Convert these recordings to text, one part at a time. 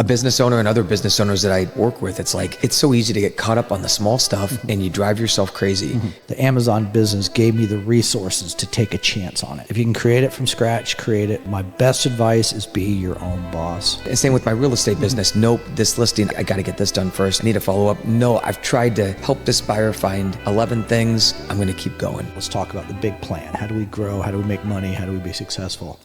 a business owner and other business owners that I work with, it's like, it's so easy to get caught up on the small stuff and you drive yourself crazy. The Amazon business gave me the resources to take a chance on it. If you can create it from scratch, create it. My best advice is be your own boss. And same with my real estate business. Nope, this listing, I got to get this done first. I need to follow up. No, I've tried to help this buyer find 11 things. I'm going to keep going. Let's talk about the big plan. How do we grow? How do we make money? How do we be successful?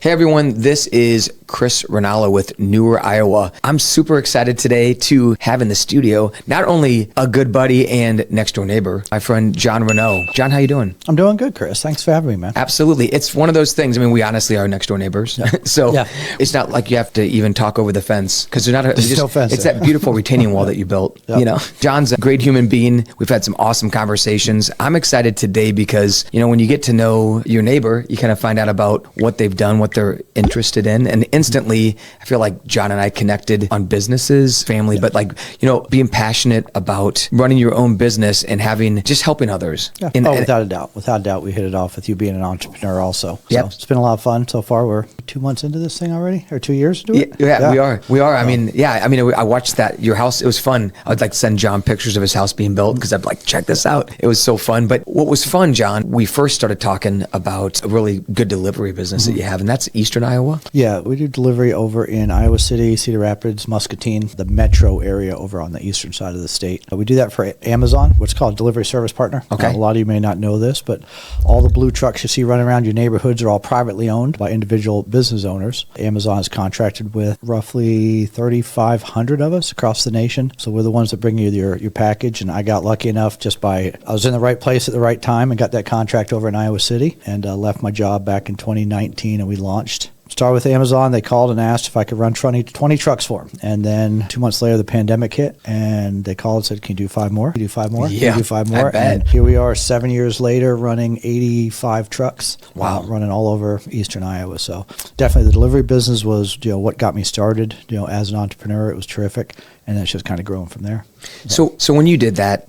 Hey everyone, this is Chris Renau with Newer, Iowa. I'm super excited today to have in the studio not only a good buddy and next door neighbor, my friend John Renau. John, how you doing? I'm doing good, Chris. Thanks for having me, man. Absolutely. It's one of those things. I mean, we honestly are next door neighbors. Yeah. So yeah. It's not like you have to even talk over the fence because there's no fence. It's that beautiful retaining wall that you built. Yep. You know, John's a great human being. We've had some awesome conversations. I'm excited today because, you know, when you get to know your neighbor, you kind of find out about what they've done, what they're interested in. And instantly, I feel like John and I connected on businesses, family, but like, you know, being passionate about running your own business and just helping others. Yeah. Without a doubt. Without a doubt, we hit it off with you being an entrepreneur also. So It's been a lot of fun so far. We're 2 months into this thing already, or 2 years into it? Yeah, we are. I mean, I watched your house. It was fun. I'd like to send John pictures of his house being built because I'd like, check this out. It was so fun. But what was fun, John, we first started talking about a really good delivery business that you have, and that's Eastern Iowa? Yeah, we do delivery over in Iowa City, Cedar Rapids, Muscatine, the metro area over on the eastern side of the state. We do that for Amazon, what's called a delivery service partner. Okay. A lot of you may not know this, but all the blue trucks you see running around your neighborhoods are all privately owned by individual business owners. Amazon is contracted with roughly 3,500 of us across the nation. So we're the ones that bring you your package. And I got lucky enough I was in the right place at the right time and got that contract over in Iowa City and left my job back in 2019 and we launched. Started with Amazon. They called and asked if I could run 20 trucks for them. And then 2 months later, the pandemic hit, and they called and said, can you do 5 more? Can you do 5 more? Yeah, can you do 5 more? And here we are 7 years later running 85 trucks. Wow. Running all over eastern Iowa. So definitely the delivery business was what got me started. As an entrepreneur, it was terrific. And then it's just kind of growing from there. So when you did that,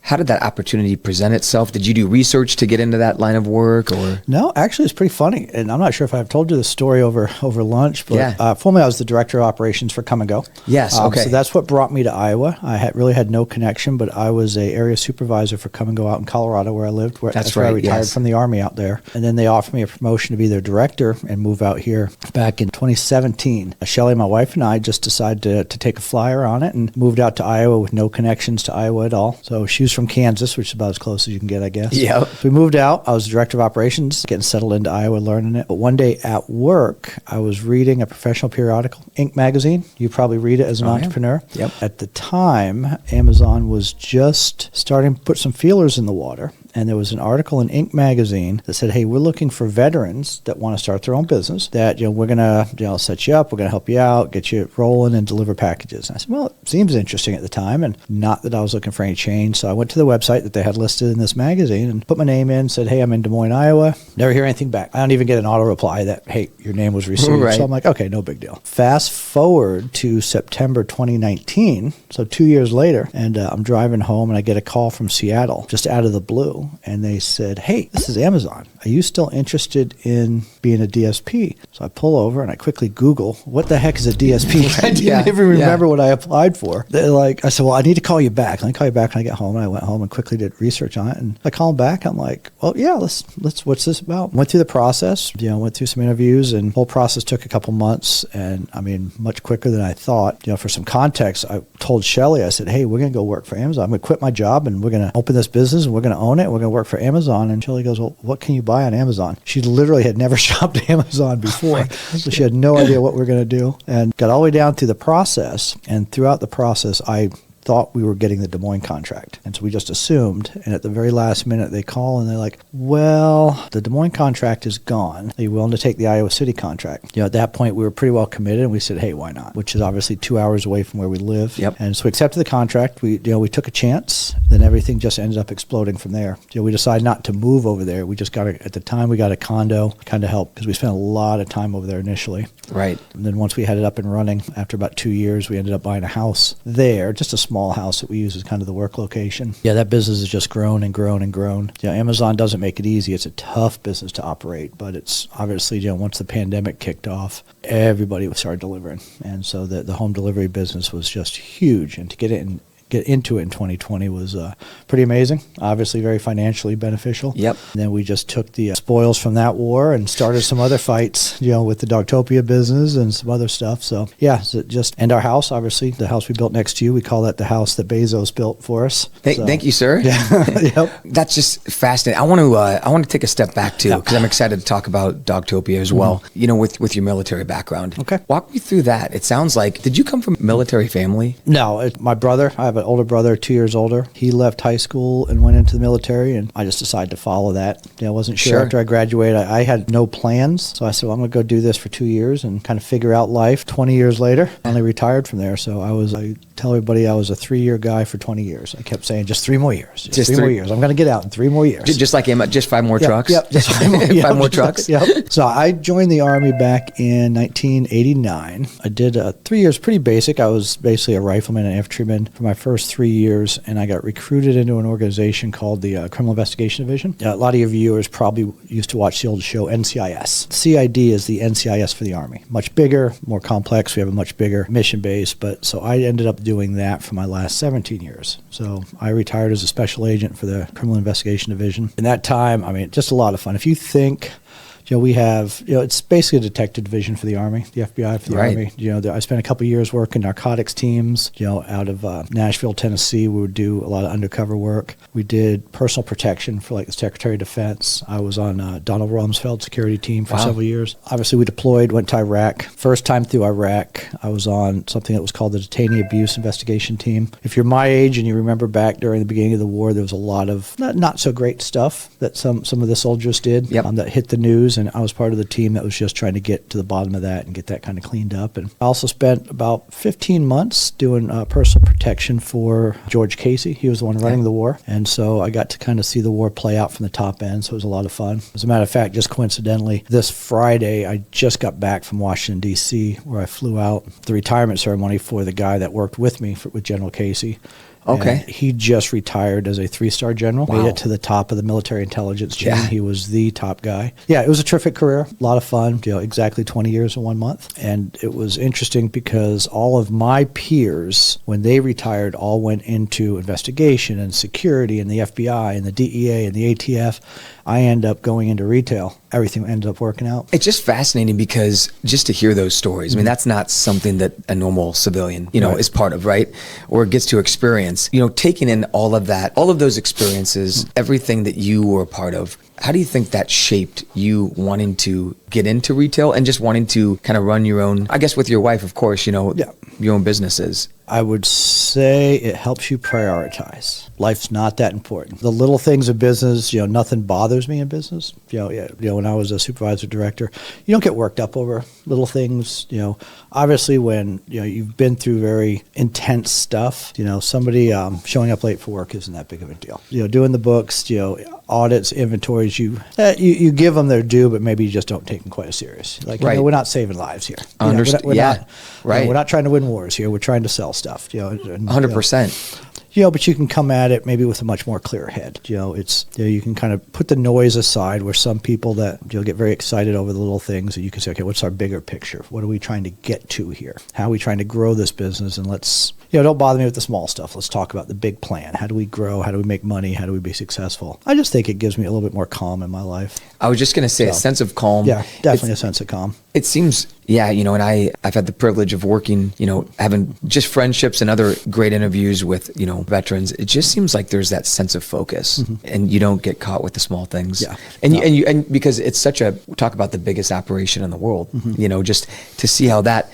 how did that opportunity present itself? Did you do research to get into that line of work, or? No, actually, it's pretty funny, and I'm not sure if I've told you the story over lunch. But formerly, I was the director of operations for Come and Go. Yes, okay. So that's what brought me to Iowa. I really had no connection, but I was a area supervisor for Come and Go out in Colorado, where I lived. That's where I retired from the Army out there, and then they offered me a promotion to be their director and move out here back in 2017. Shelly, my wife, and I just decided to take a flyer on it and moved out to Iowa with no connections to Iowa at all. So she was from Kansas, which is about as close as you can get, I guess. Yeah. So we moved out. I was the director of operations, getting settled into Iowa, learning it. But one day at work, I was reading a professional periodical, Inc. magazine. You probably read it as an entrepreneur. Yeah. Yep. At the time, Amazon was just starting to put some feelers in the water. And there was an article in Inc. magazine that said, hey, we're looking for veterans that want to start their own business, that we're going to set you up, we're going to help you out, get you rolling and deliver packages. And I said, well, it seems interesting at the time, and not that I was looking for any change. So I went to the website that they had listed in this magazine and put my name in, said, hey, I'm in Des Moines, Iowa. Never hear anything back. I don't even get an auto reply that, hey, your name was received. Right. So I'm like, okay, no big deal. Fast forward to September 2019, so 2 years later, and I'm driving home and I get a call from Seattle just out of the blue. And they said, hey, this is Amazon. Are you still interested in being a DSP? So I pull over and I quickly Google, what the heck is a DSP? I didn't even remember what I applied for. They're like, I said, well, I need to call you back. Let me call you back when I get home. And I went home and quickly did research on it. And I call them back. I'm like, well, yeah, let's what's this about? Went through the process, went through some interviews, and the whole process took a couple months. And I mean, much quicker than I thought. For some context, I told Shelly, I said, hey, we're going to go work for Amazon. I'm going to quit my job and we're going to open this business and we're going to own it. We're going to work for Amazon. And Shelly goes, well, what can you buy on Amazon? She literally had never shopped Amazon before. So she had no idea what we're going to do, and got all the way down through the process. And throughout the process, I thought we were getting the Des Moines contract. And so we just assumed, and at the very last minute they call and they're like, well, the Des Moines contract is gone. Are you willing to take the Iowa City contract? At that point we were pretty well committed and we said, hey, why not? Which is obviously 2 hours away from where we live. Yep. And so we accepted the contract. We took a chance. Then everything just ended up exploding from there. We decided not to move over there. We just at the time we got a condo, kind of helped because we spent a lot of time over there initially. Right. And then once we had it up and running, after about 2 years, we ended up buying a house there, just a small small house that we use as kind of the work location. Yeah, that business has just grown and grown and grown. Amazon doesn't make it easy. It's a tough business to operate, but it's obviously, once the pandemic kicked off, everybody started delivering. And so the home delivery business was just huge. And to get into it in 2020 was pretty amazing. Obviously very financially beneficial. Yep. And then we just took the spoils from that war and started some other fights, with the Dogtopia business and some other stuff. So yeah, and our house, obviously, the house we built next to you, we call that the house that Bezos built for us. Thank you, sir. Yeah. Yep. That's just fascinating. I want to take a step back too, because I'm excited to talk about Dogtopia as well. With your military background. Okay. Walk me through that. It sounds like, did you come from a military family? No, my brother, I have an older brother, 2 years older. He left high school and went into the military, and I just decided to follow that. I wasn't sure after I graduated. I had no plans, so I said, well, I'm going to go do this for 2 years and kind of figure out life. 20 years later, I only retired from there, so I tell everybody I was a 3-year guy for 20 years. I kept saying, just 3 more years. Just 3 more years. I'm going to get out in 3 more years. Just like him, just 5 more trucks? Yep, just 5 more, 5 more trucks? Yep. So I joined the Army back in 1989. I did 3 years, pretty basic. I was basically a rifleman and infantryman for my first 3 years, and I got recruited into an organization called the Criminal Investigation Division. A lot of your viewers probably used to watch the old show NCIS. CID is the NCIS for the Army. Much bigger, more complex. We have a much bigger mission base, so I ended up doing that for my last 17 years. So I retired as a special agent for the Criminal Investigation Division. In that time, just a lot of fun. If you think... we have, it's basically a detective division for the Army, the FBI for the Army. I spent a couple of years working narcotics teams, out of Nashville, Tennessee. We would do a lot of undercover work. We did personal protection for the Secretary of Defense. I was on Donald Rumsfeld's security team for several years. Obviously, we deployed, went to Iraq. First time through Iraq, I was on something that was called the Detainee Abuse Investigation Team. If you're my age and you remember back during the beginning of the war, there was a lot of not so great stuff that some of the soldiers did that hit the news. And I was part of the team that was just trying to get to the bottom of that and get that kind of cleaned up. And I also spent about 15 months doing personal protection for George Casey. He was the one running the war. And so I got to kind of see the war play out from the top end. So it was a lot of fun. As a matter of fact, just coincidentally, this Friday, I just got back from Washington, D.C., where I flew out the retirement ceremony for the guy that worked with me with General Casey. Okay. And he just retired as a 3-star general, made it to the top of the military intelligence chain. Yeah. He was the top guy. Yeah, it was a terrific career, a lot of fun, exactly 20 years and 1 month. And it was interesting because all of my peers, when they retired, all went into investigation and security and the FBI and the DEA and the ATF. I end up going into retail. Everything ended up working out. It's just fascinating because just to hear those stories, that's not something that a normal civilian, is part of, right? Or gets to experience. Taking in all of that, all of those experiences, everything that you were a part of, how do you think that shaped you wanting to get into retail and just wanting to kind of run your own, I guess with your wife, of course, your own businesses? I would say it helps you prioritize. Life's not that important. The little things of business, nothing bothers me in business. When I was a supervisor director, you don't get worked up over little things. Obviously when you've been through very intense stuff, somebody showing up late for work isn't that big of a deal. Doing the books, audits, inventories, you give them their due, but maybe you just don't take them quite as serious. We're not saving lives here. We're not trying to win wars here. We're trying to sell stuff. 100%. But you can come at it maybe with a much more clear head. You can kind of put the noise aside where some people that get very excited over the little things, and you can say, okay, what's our bigger picture? What are we trying to get to here? How are we trying to grow this business? And let's, don't bother me with the small stuff. Let's talk about the big plan. How do we grow? How do we make money? How do we be successful? I just think it gives me a little bit more calm in my life. I was just going to say a sense of calm. Yeah, definitely a sense of calm. It seems, and I've had the privilege of working, having just friendships and other great interviews with, veterans. It just seems like there's that sense of focus, and you don't get caught with the small things. Yeah. And because it's such a, talk about the biggest operation in the world, just to see how that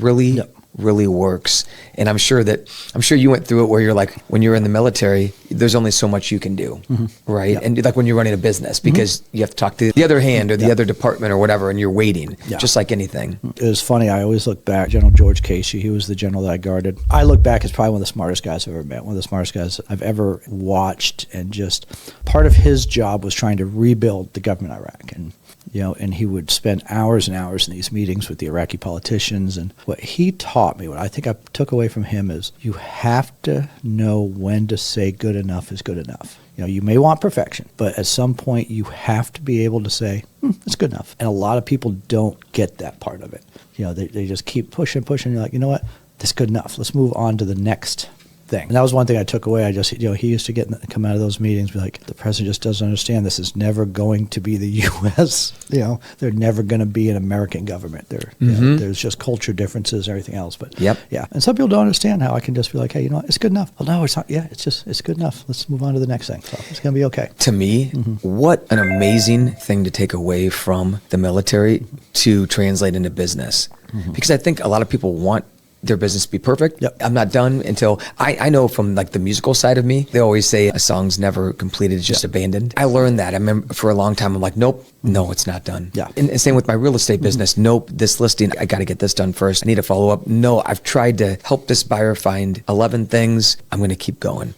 really really works. And I'm sure you went through it where you're like, when you're in the military, there's only so much you can do, right? Yep. And like when you're running a business, because you have to talk to the other hand or the other department or whatever, and you're waiting, just like anything. It was funny. I always look back, General George Casey, he was the general that I guarded. I look back as probably one of the smartest guys I've ever met, one of the smartest guys I've ever watched. And just part of his job was trying to rebuild the government of Iraq. And and he would spend hours and hours in these meetings with the Iraqi politicians. And what he taught me, what I think I took away from him is you have to know when to say good enough is good enough. You may want perfection, but at some point you have to be able to say, it's good enough. And a lot of people don't get that part of it. They just keep pushing. You're like, you know what? That's good enough. Let's move on to the next thing. And that was one thing I took away. He used to come out of those meetings, be like, the president just doesn't understand. This is never going to be the U.S. They're never going to be an American government. There's just culture differences and everything else. But yeah. And some people don't understand how I can just be like, hey, it's good enough. Well, no, it's not. Yeah, it's good enough. Let's move on to the next thing. So it's going to be okay. To me, what an amazing thing to take away from the military to translate into business. Because I think a lot of people want their business to be perfect. Yep. I'm not done until I know from like the musical side of me, they always say a song's never completed, it's just abandoned. I learned that. I remember for a long time, I'm like, nope, no, it's not done. Yeah. And same with my real estate business. Nope, this listing, I got to get this done first. I need to follow up. No, I've tried to help this buyer find 11 things. I'm going to keep going,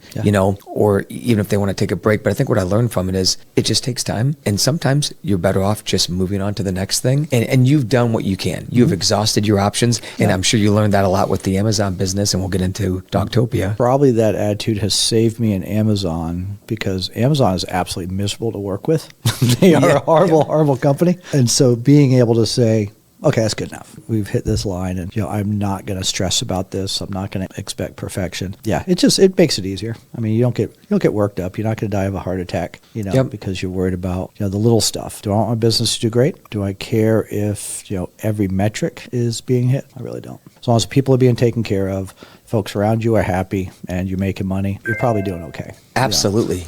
or even if they want to take a break. But I think what I learned from it is it just takes time. And sometimes you're better off just moving on to the next thing. And you've done what you can. You've exhausted your options. And I'm sure you learned that a lot with the Amazon business, and we'll get into Dogtopia. Probably that attitude has saved me in Amazon, because Amazon is absolutely miserable to work with. They are a horrible company. And so being able to say, okay, that's good enough. We've hit this line, and I'm not going to stress about this. I'm not going to expect perfection. Yeah, it makes it easier. I mean, you don't get worked up. You're not going to die of a heart attack, because you're worried about the little stuff. Do I want my business to do great? Do I care if every metric is being hit? I really don't. As long as people are being taken care of, folks around you are happy, and you're making money, you're probably doing okay. Absolutely.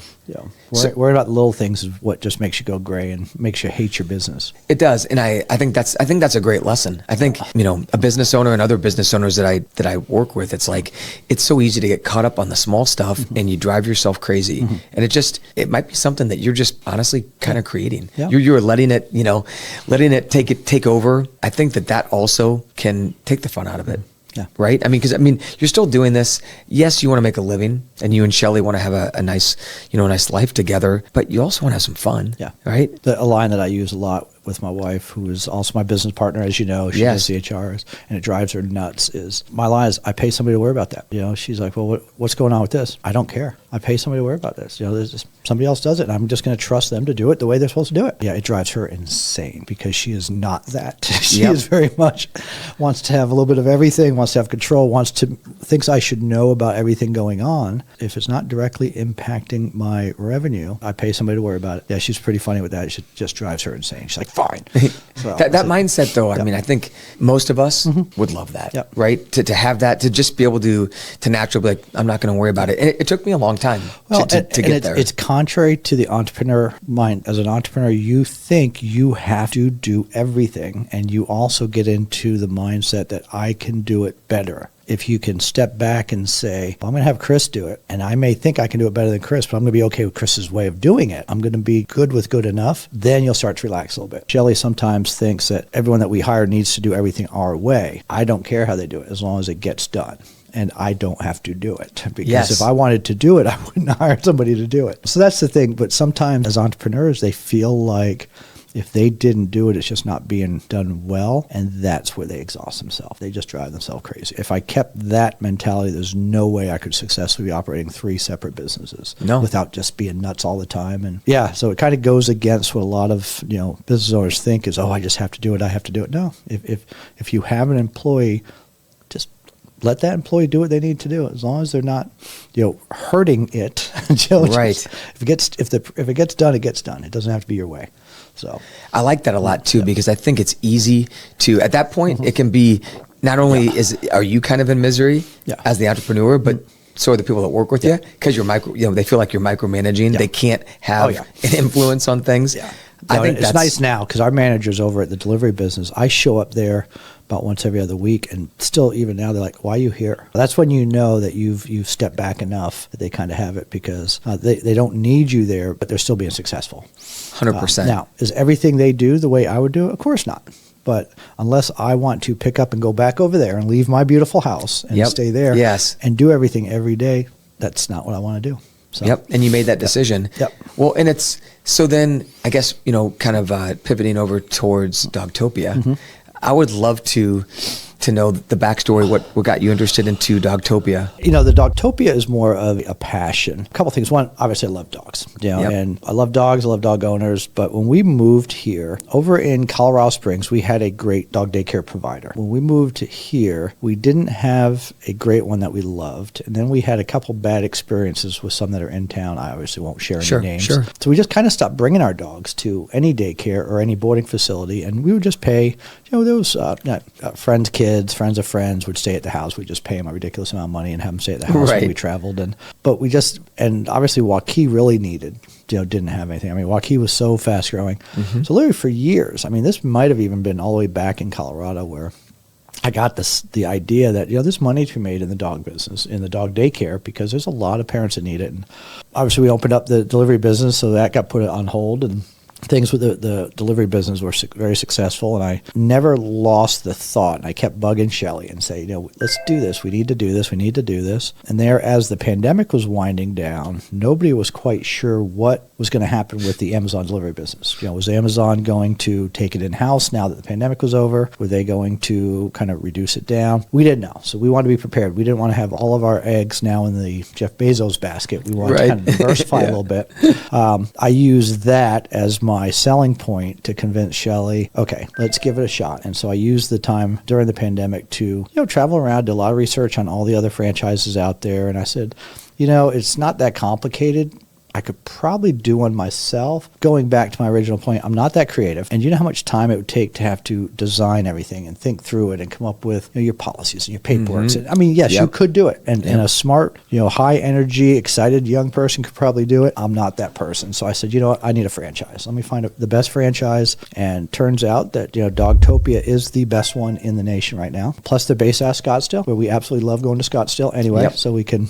Worry about the little things is what just makes you go gray and makes you hate your business. It does, and I think that's a great lesson. I think a business owner and other business owners that I work with, it's like it's so easy to get caught up on the small stuff, and you drive yourself crazy. And it might be something that you're just honestly kind of creating. Yeah. You're letting it take over. I think that also can take the fun out of it. Yeah. Right. Because you're still doing this. Yes, you want to make a living, and you and Shelly want to have a nice life together, but you also want to have some fun. Yeah. Right. A line that I use a lot with my wife, who is also my business partner, as you know, she does the HRs, and it drives her nuts, is my line is, I pay somebody to worry about that. She's like, well, what's going on with this? I don't care. I pay somebody to worry about this. Somebody else does it, and I'm just going to trust them to do it the way they're supposed to do it. Yeah, it drives her insane, because she is not that. She is very much wants to have a little bit of everything, wants to have control, thinks I should know about everything going on. If it's not directly impacting my revenue, I pay somebody to worry about it. Yeah, she's pretty funny with that. It just drives her insane. She's like, fine. So, that mindset, though, I think most of us would love that, right? To have that, to just be able to naturally be like, I'm not going to worry about it. And it took me a long time to get there. It's contrary to the entrepreneur mind. As an entrepreneur, you think you have to do everything, and you also get into the mindset that I can do it better. If you can step back and say, well, I'm going to have Chris do it, and I may think I can do it better than Chris, but I'm going to be okay with Chris's way of doing it. I'm going to be good with good enough. Then you'll start to relax a little bit. Shelly sometimes thinks that everyone that we hire needs to do everything our way. I don't care how they do it, as long as it gets done. And I don't have to do it, because if I wanted to do it, I wouldn't hire somebody to do it. So that's the thing. But sometimes as entrepreneurs, they feel like if they didn't do it, it's just not being done well. And that's where they exhaust themselves. They just drive themselves crazy. If I kept that mentality, there's no way I could successfully be operating 3 separate businesses without just being nuts all the time. And so it kind of goes against what a lot of business owners think is, I just have to do it. I have to do it. No, if you have an employee, just let that employee do what they need to do, as long as they're not, hurting it. Right. If it gets done, it gets done. It doesn't have to be your way. So I like that a lot too, because I think it's easy to, at that point, it can be, not only are you kind of in misery as the entrepreneur, but so are the people that work with you, because you're they feel like you're micromanaging. Yeah. They can't have an influence on things. Yeah. I think it's nice now, because our managers over at the delivery business, I show up there about once every other week, and still even now they're like, why are you here? That's when you know that you've stepped back enough that they kind of have it, because they don't need you there, but they're still being successful. 100%. Now, is everything they do the way I would do it? Of course not. But unless I want to pick up and go back over there and leave my beautiful house and stay there and do everything every day, that's not what I want to do. So. Yep. And you made that decision. Yep. Well, and it's, so then I guess, kind of pivoting over towards Dogtopia, I would love to know the backstory, what got you interested into Dogtopia. The Dogtopia is more of a passion. A couple things. One, obviously I love dogs, and I love dogs, I love dog owners. But when we moved here, over in Colorado Springs, we had a great dog daycare provider. When we moved here, we didn't have a great one that we loved. And then we had a couple bad experiences with some that are in town. I obviously won't share any names. Sure. So we just kind of stopped bringing our dogs to any daycare or any boarding facility. And we would just pay, those friends' kids, friends of friends would stay at the house. We'd just pay them a ridiculous amount of money and have them stay at the house when we traveled. But obviously Waukee really didn't have anything. I mean, Waukee was so fast growing. So literally for years, this might have even been all the way back in Colorado where I got the idea that, there's money to be made in the dog business, in the dog daycare, because there's a lot of parents that need it. And obviously we opened up the delivery business, so that got put on hold, and things with the delivery business were very successful, and I never lost the thought. And I kept bugging Shelly and say, let's do this. We need to do this. We need to do this. And there, as the pandemic was winding down, nobody was quite sure what was going to happen with the Amazon delivery business. Was Amazon going to take it in-house now that the pandemic was over? Were they going to kind of reduce it down? We didn't know. So we wanted to be prepared. We didn't want to have all of our eggs now in the Jeff Bezos basket. We wanted to kind of diversify a little bit. I used that as my selling point to convince Shelly, okay, let's give it a shot. And so I used the time during the pandemic to, travel around, do a lot of research on all the other franchises out there. And I said, it's not that complicated. I could probably do one myself. Going back to my original point, I'm not that creative. And you know how much time it would take to have to design everything and think through it and come up with your policies and your paperwork. Yes, you could do it. And a smart, high energy, excited young person could probably do it. I'm not that person. So I said, you know what? I need a franchise. Let me find the best franchise. And turns out that, Dogtopia is the best one in the nation right now. Plus they're based out of Scottsdale, where we absolutely love going to Scottsdale anyway. So we can,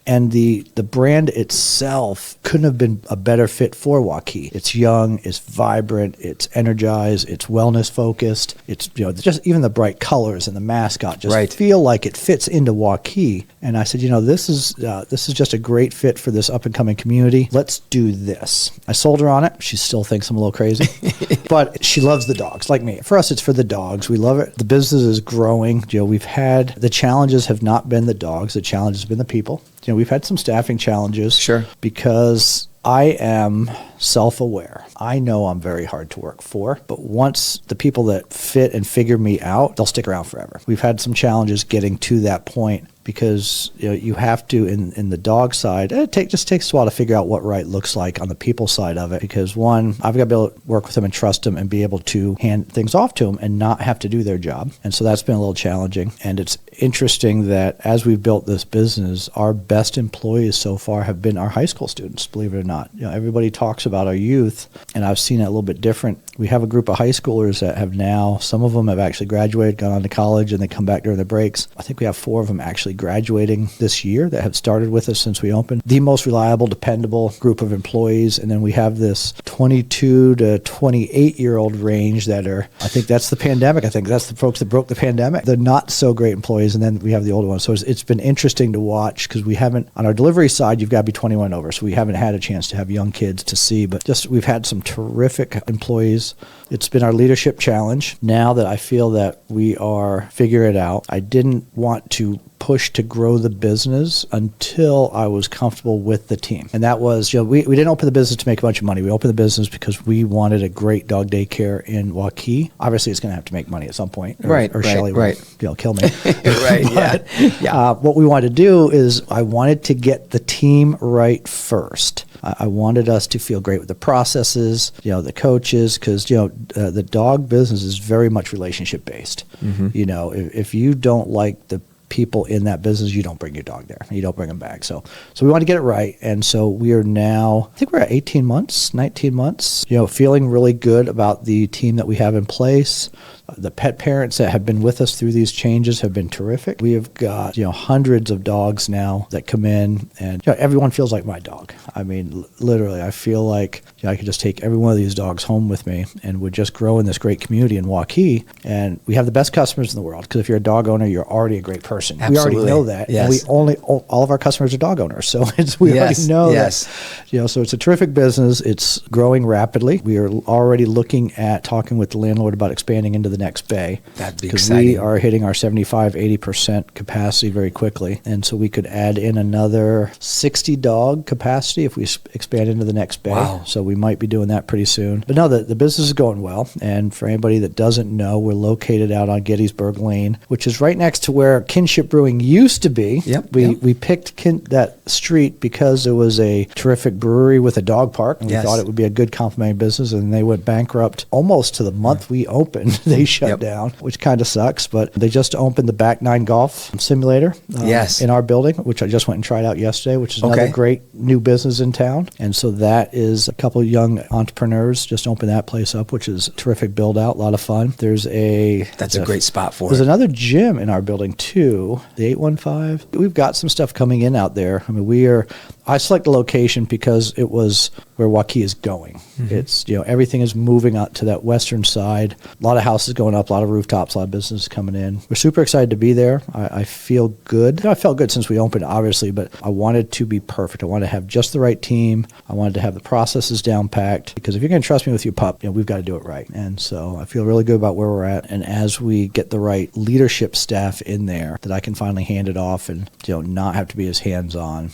and the brand itself couldn't have been a better fit for Waukee. It's young, it's vibrant, it's energized, it's wellness focused. It's just even the bright colors and the mascot just feel like it fits into Waukee. And I said, this is just a great fit for this up and coming community. Let's do this. I sold her on it. She still thinks I'm a little crazy, but she loves the dogs like me. For us, it's for the dogs. We love it. The business is growing. We've had the challenges have not been the dogs. The challenge has been the people. We've had some staffing challenges. Sure. Because I am self-aware. I know I'm very hard to work for, but once the people that fit and figure me out, they'll stick around forever. We've had some challenges getting to that point because you have to, in the dog side, it just takes a while to figure out what right looks like on the people side of it, because one, I've got to be able to work with them and trust them and be able to hand things off to them and not have to do their job. And so that's been a little challenging. And it's interesting that as we've built this business, our best employees so far have been our high school students, believe it or not. Everybody talks about our youth, and I've seen it a little bit different. We have a group of high schoolers that have now, some of them have actually graduated, gone on to college, and they come back during the breaks. I think we have 4 of them actually graduating this year that have started with us since we opened. The most reliable, dependable group of employees. And then we have this 22 to 28-year-old range that are, I think that's the pandemic. I think that's the folks that broke the pandemic. They're not so great employees. And then we have the older ones. So it's been interesting to watch because we haven't, on our delivery side, you've got to be 21 and over. So we haven't had a chance to have young kids to see, but just we've had some terrific employees. It's been our leadership challenge. Now that I feel that we are figuring it out, I didn't want to push to grow the business until I was comfortable with the team. And that was, we didn't open the business to make a bunch of money. We opened the business because we wanted a great dog daycare in Waukee. Obviously, it's going to have to make money at some point. Or Shelly will kill me. What we wanted to do is I wanted to get the team right first. I wanted us to feel great with the processes, the coaches, because, the dog business is very much relationship based. If you don't like the people in that business, you don't bring your dog there. You don't bring them back. So we want to get it right. And so we are now, I think we're at 18 months, 19 months, feeling really good about the team that we have in place. The pet parents that have been with us through these changes have been terrific. We have got, hundreds of dogs now that come in, and everyone feels like my dog. I mean, literally, I feel like I could just take every one of these dogs home with me and would just grow in this great community in Waukee. And we have the best customers in the world, because if you're a dog owner, you're already a great person. Absolutely. We already know that. Yes. And all of our customers are dog owners. So we already know that. So it's a terrific business. It's growing rapidly. We are already looking at talking with the landlord about expanding into the next bay. That'd be exciting. We are hitting our 75-80% capacity very quickly. And so we could add in another 60 dog capacity if we expand into the next bay. Wow. So we might be doing that pretty soon. But no, the business is going well. And for anybody that doesn't know, we're located out on Gettysburg Lane, which is right next to where Kinship Brewing used to be. We picked that street because it was a terrific brewery with a dog park, and we thought it would be a good complementary business, and they went bankrupt almost to the month we opened. They shut down, which kind of sucks, but they just opened the Back Nine Golf Simulator in our building, which I just went and tried out yesterday, which is another great new business in town. And so that is a couple of young entrepreneurs just opened that place up, which is a terrific build out, a lot of fun. That's a great spot for There's another gym in our building too, the 815. We've got some stuff coming in out there. I mean, I select the location because it was where Waukee is going. Mm-hmm. It's, everything is moving out to that western side. A lot of houses going up, a lot of rooftops, a lot of businesses coming in. We're super excited to be there. I feel good. I felt good since we opened, obviously, but I wanted to be perfect. I wanted to have just the right team. I wanted to have the processes down packed, because if you're going to trust me with your pup, we've got to do it right. And so I feel really good about where we're at. And as we get the right leadership staff in there, that I can finally hand it off and, not have to be as hands-on.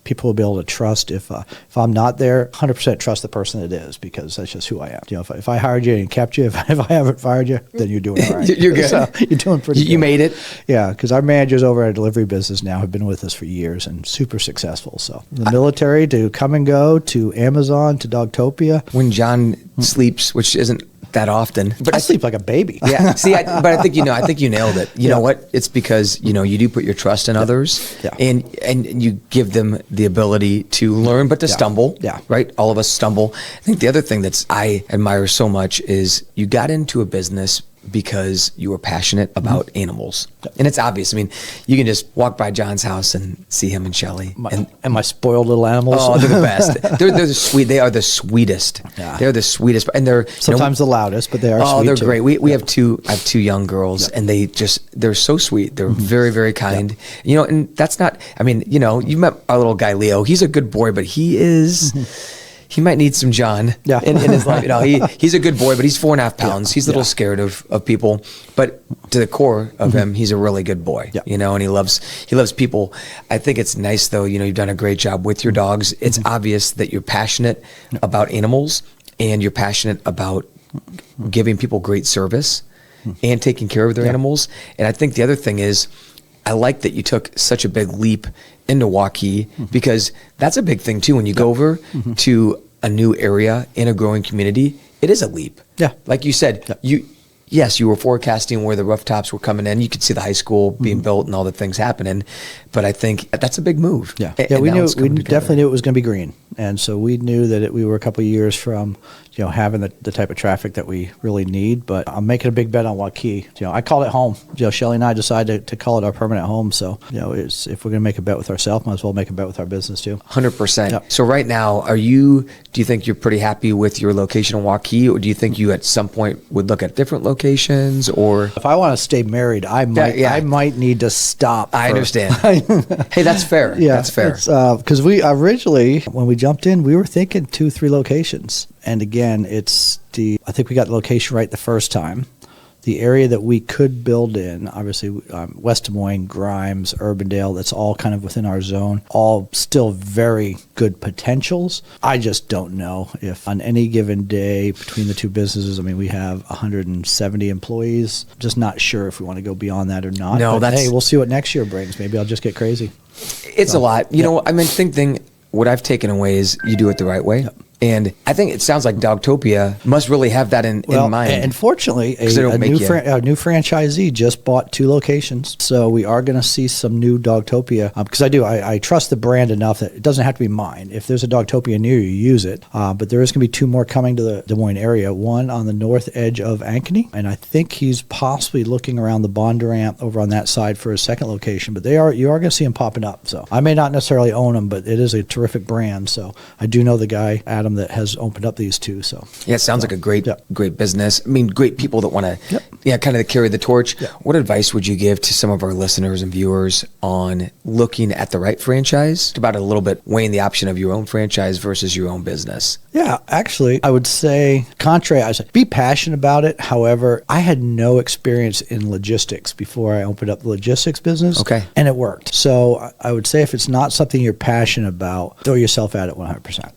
People will be able to trust if I'm not there, 100% trust the person it is, because that's just who I am. If I hired you and kept you, if I haven't fired you, then you're doing all right. You're good. So you're doing pretty good. You made it. Yeah, because our managers over at our delivery business now have been with us for years and super successful. So the military to come and go, to Amazon, to Dogtopia. When John sleeps, which isn't that often, but I sleep like a baby. Yeah. See, but I think you nailed it. You know what? It's because you do put your trust in others, and you give them the ability to learn, but to stumble. Yeah. Right. All of us stumble. I think the other thing I admire so much is you got into a business because you were passionate about animals. And it's obvious. I mean, you can just walk by John's house and see him and Shelly. And my spoiled little animals. Oh, they're the best. they're the sweet. They are the sweetest. Yeah. They're the sweetest. And they're sometimes the loudest, but they are sweet. Oh, they're too. great. I have two young girls, and they're so sweet. They're very, very kind. And that's not, you met our little guy, Leo. He's a good boy, but he might need some John in his life. He's a good boy, but he's 4.5 pounds. He's a little scared of people, but to the core of him, he's a really good boy. And he loves people. I think it's nice though. You've done a great job with your dogs. It's obvious that you're passionate about animals, and you're passionate about giving people great service and taking care of their animals. And I think the other thing is, I like that you took such a big leap into Waukee, because that's a big thing too. When you go over to a new area in a growing community, it is a leap. Yeah. Like you said, you were forecasting where the rooftops were coming in. You could see the high school being built and all the things happening. But I think that's a big move. Yeah. We definitely knew it was going to be green. And so we knew that we were a couple of years from, having the type of traffic that we really need. But I'm making a big bet on Waukee. I called it home. Shelly and I decided to call it our permanent home. So, if we're going to make a bet with ourselves, might as well make a bet with our business too. 100%. Yep. So right now, do you think you're pretty happy with your location in Waukee, or do you think you at some point would look at different locations? Or if I want to stay married, I might need to stop. I understand. Hey, that's fair. Yeah, that's fair. Because we originally, when we jumped in, we were thinking 2-3 locations. And again, I think we got the location right the first time. The area that we could build in, obviously, West Des Moines, Grimes, Urbandale, that's all kind of within our zone, all still very good potentials. I just don't know if on any given day between the two businesses, we have 170 employees. Just not sure if we want to go beyond that or not. No, hey, we'll see what next year brings. Maybe I'll just get crazy. It's a lot. What I've taken away is you do it the right way. Yep. And I think it sounds like Dogtopia must really have that in mind. And fortunately, a new franchisee just bought 2 locations. So we are going to see some new Dogtopia. Because I trust the brand enough that it doesn't have to be mine. If there's a Dogtopia near you, use it. But there is going to be 2 more coming to the Des Moines area. One on the north edge of Ankeny. And I think he's possibly looking around the Bondurant over on that side for a second location. But you are going to see them popping up. So I may not necessarily own them, but it is a terrific brand. So I do know the guy, Adam, that has opened up these 2. So yeah, it sounds like a great business. I mean, great people that want to kind of carry the torch. Yep. What advice would you give to some of our listeners and viewers on looking at the right franchise? About a little bit weighing the option of your own franchise versus your own business. Yeah, actually, I would say be passionate about it. However, I had no experience in logistics before I opened up the logistics business. Okay. And it worked. So I would say if it's not something you're passionate about, throw yourself at it 100%.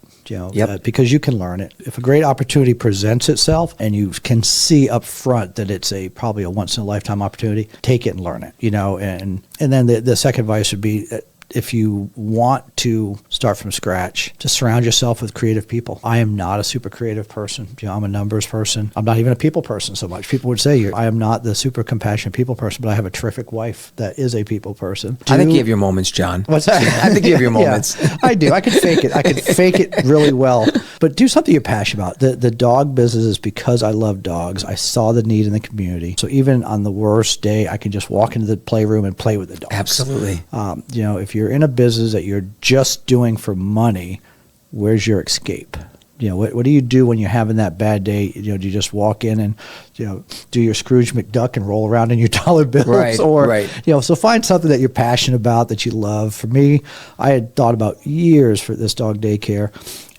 Because you can learn it. If a great opportunity presents itself and you can see up front that it's probably a once in a lifetime opportunity, take it and learn it. And then the second advice would be, if you want to start from scratch, just surround yourself with creative people. I am not a super creative person. I'm a numbers person. I'm not even a people person so much. People would say I am not the super compassionate people person, but I have a terrific wife that is a people person. I think you have your moments, John. What's that? I think you have your moments. Yeah, I do. I could fake it. I could fake it really well. But do something you're passionate about. The dog business is because I love dogs. I saw the need in the community. So even on the worst day, I can just walk into the playroom and play with the dogs. Absolutely. If you're in a business that you're just doing for money, where's your escape? What do you do when you're having that bad day? Do you just walk in and do your Scrooge McDuck and roll around in your dollar bills? Right. So find something that you're passionate about, that you love. For me, I had thought about years for this dog daycare.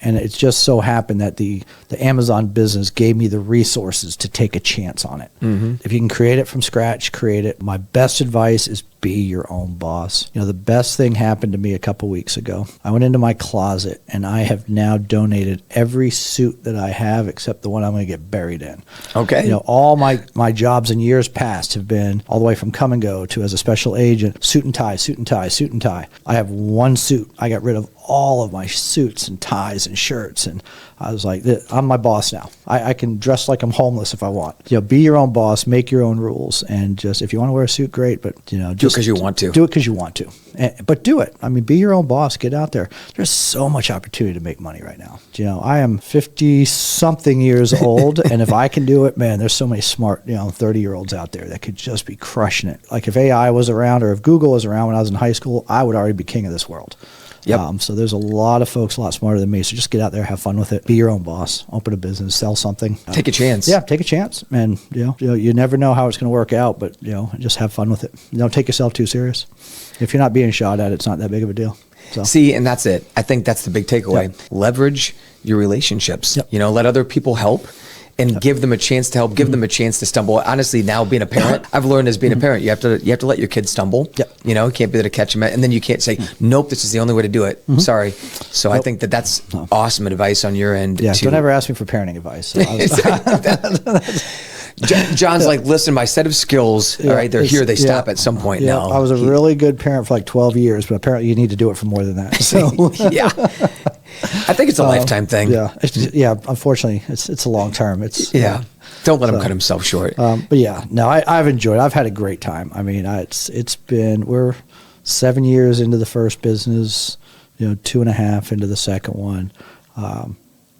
And it just so happened that the Amazon business gave me the resources to take a chance on it. Mm-hmm. If you can create it from scratch, create it. My best advice is be your own boss. The best thing happened to me a couple weeks ago. I went into my closet and I have now donated every suit that I have except the one I'm going to get buried in. Okay. All my jobs in years past have been all the way from come and go to as a special agent, suit and tie, suit and tie, suit and tie. I have one suit. I got rid of all of my suits and ties and shirts, and I was like, I'm my boss now. I can dress like I'm homeless if I want. Be your own boss, make your own rules, and just, if you want to wear a suit, great, but do it because you want to. Do it because you want to. But do it. I mean, be your own boss. Get out there. There's so much opportunity to make money right now. I am 50-something years old, and if I can do it, man, there's so many smart, 30-year-olds out there that could just be crushing it. Like if AI was around or if Google was around when I was in high school, I would already be king of this world. Yep. So there's a lot of folks a lot smarter than me. So just get out there, have fun with it. Be your own boss. Open a business. Sell something. Take a chance. Yeah, take a chance. And you never know how it's going to work out, but just have fun with it. Don't take yourself too serious. If you're not being shot at, it's not that big of a deal. So. See, and that's it. I think that's the big takeaway. Yep. Leverage your relationships. Yep. let other people help. And give them a chance to help, give them a chance to stumble. Honestly, now being a parent, I've learned as being a parent, you have to let your kids stumble. Yep. You can't be there to catch them, and then you can't say, nope, this is the only way to do it. Sorry. So I think that's awesome advice on your end. Yeah, don't ever ask me for parenting advice. So John's like, listen, my set of skills, all right, they're here. They stop at some point now. I was a really good parent for like 12 years, but apparently you need to do it for more than that. So yeah. I think it's a lifetime thing. Yeah. Unfortunately, it's a long term. Don't let him cut himself short. But I've enjoyed it. I've had a great time. I mean, we're 7 years into the first business, 2.5 into the second one.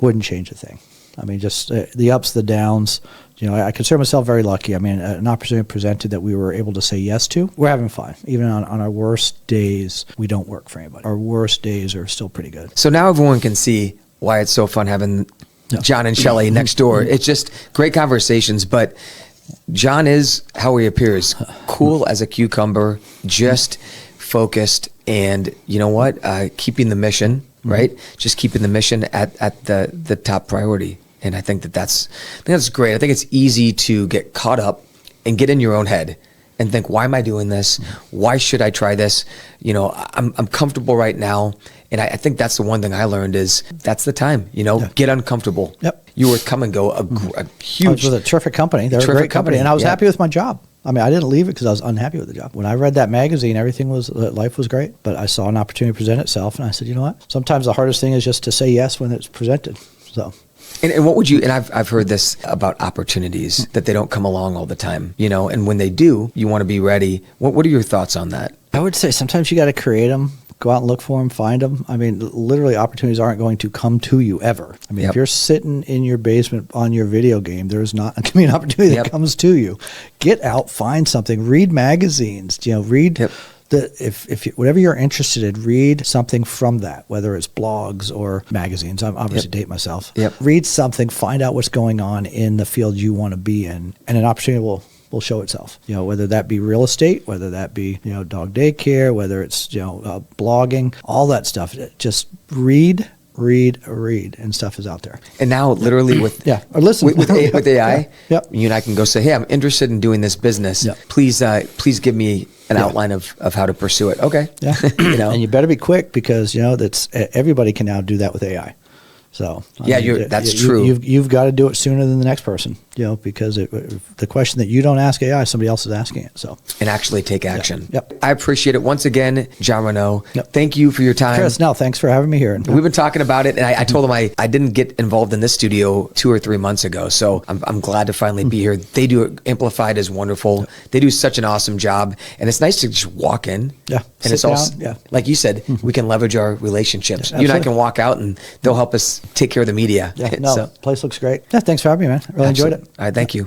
Wouldn't change a thing. I mean, just the ups, the downs. I consider myself very lucky. I mean, an opportunity presented that we were able to say yes to. We're having fun. Even on our worst days, we don't work for anybody. Our worst days are still pretty good. So now everyone can see why it's so fun having John and Shelley next door. It's just great conversations, but John is how he appears. Cool as a cucumber, just focused, and you know what? Keeping the mission, right? Just keeping the mission at the top priority. And I think that's great. I think it's easy to get caught up and get in your own head and think, why am I doing this? Why should I try this? I'm comfortable right now. And I think that's the one thing I learned is that's the time, get uncomfortable. Yep. You were come and go, a huge. I was with a terrific company. They're a great company. And I was happy with my job. I mean, I didn't leave it because I was unhappy with the job. When I read that magazine, life was great, but I saw an opportunity present itself, and I said, you know what? Sometimes the hardest thing is just to say yes when it's presented. So. And what would you, and I've heard this about opportunities, that they don't come along all the time, and when they do, you want to be ready. What are your thoughts on that? I would say sometimes you got to create them. Go out and look for them, find them. I mean, literally, opportunities aren't going to come to you ever. I mean, if you're sitting in your basement on your video game, there's not going to be an opportunity that comes to you. Get out, find something, read magazines. Read if whatever you're interested in, read something from that, whether it's blogs or magazines. I'm obviously date myself. Read something, find out what's going on in the field you want to be in, and an opportunity will show itself. Whether that be real estate, whether that be dog daycare, whether it's blogging, all that stuff. Just read, and stuff is out there. And now, literally, with or listen with AI, you and I can go say, "Hey, I'm interested in doing this business. Please give me an outline of how to pursue it." Okay, and you better be quick because that's everybody can now do that with AI. So that's true. You've got to do it sooner than the next person, because the question that you don't ask AI, somebody else is asking it. So and actually take action. I appreciate it once again, John Renau. Thank you for your time, Chris. No, thanks for having me here. We've been talking about it, and I told him I didn't get involved in this studio 2 or 3 months ago, so I'm glad to finally be here. They do Amplified is wonderful. They do such an awesome job, and it's nice to just walk in. And it's also like you said, we can leverage our relationships. You and I can walk out, and they'll help us take care of the media. Place looks great. Thanks for having me, man. I really enjoyed it. All right, thank you.